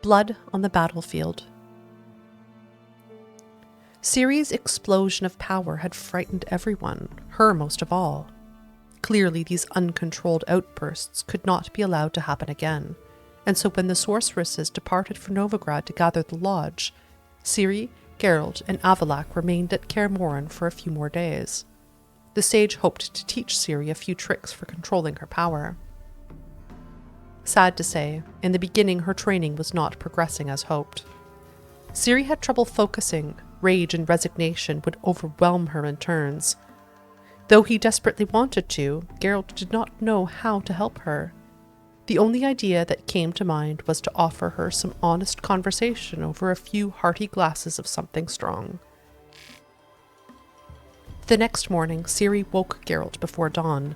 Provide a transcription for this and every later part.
Blood on the battlefield. Ciri's explosion of power had frightened everyone, her most of all. Clearly, these uncontrolled outbursts could not be allowed to happen again, and so when the sorceresses departed for Novigrad to gather the lodge, Ciri, Geralt, and Avallac'h remained at Kaer Morhen for a few more days. The sage hoped to teach Ciri a few tricks for controlling her power. Sad to say, in the beginning her training was not progressing as hoped. Ciri had trouble focusing, rage and resignation would overwhelm her in turns. Though he desperately wanted to, Geralt did not know how to help her. The only idea that came to mind was to offer her some honest conversation over a few hearty glasses of something strong. The next morning, Ciri woke Geralt before dawn.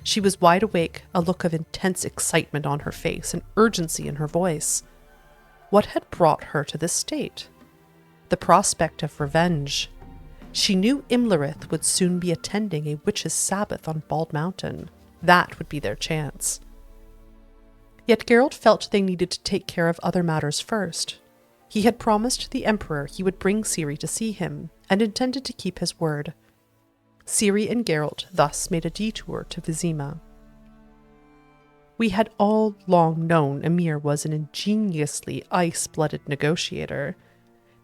She was wide awake, a look of intense excitement on her face and urgency in her voice. What had brought her to this state? The prospect of revenge. She knew Imlerith would soon be attending a witch's sabbath on Bald Mountain. That would be their chance. Yet Geralt felt they needed to take care of other matters first. He had promised the Emperor he would bring Ciri to see him, and intended to keep his word. Ciri and Geralt thus made a detour to Vizima. We had all long known Emhyr was an ingeniously ice-blooded negotiator,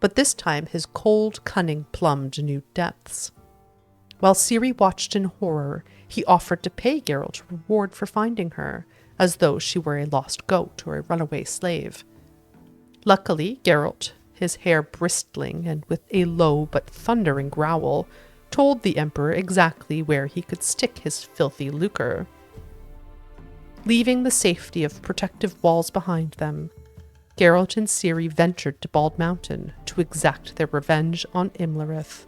but this time his cold cunning plumbed new depths. While Ciri watched in horror, he offered to pay Geralt a reward for finding her, as though she were a lost goat or a runaway slave. Luckily, Geralt, his hair bristling and with a low but thundering growl, told the Emperor exactly where he could stick his filthy lucre. Leaving the safety of protective walls behind them, Geralt and Ciri ventured to Bald Mountain to exact their revenge on Imlerith.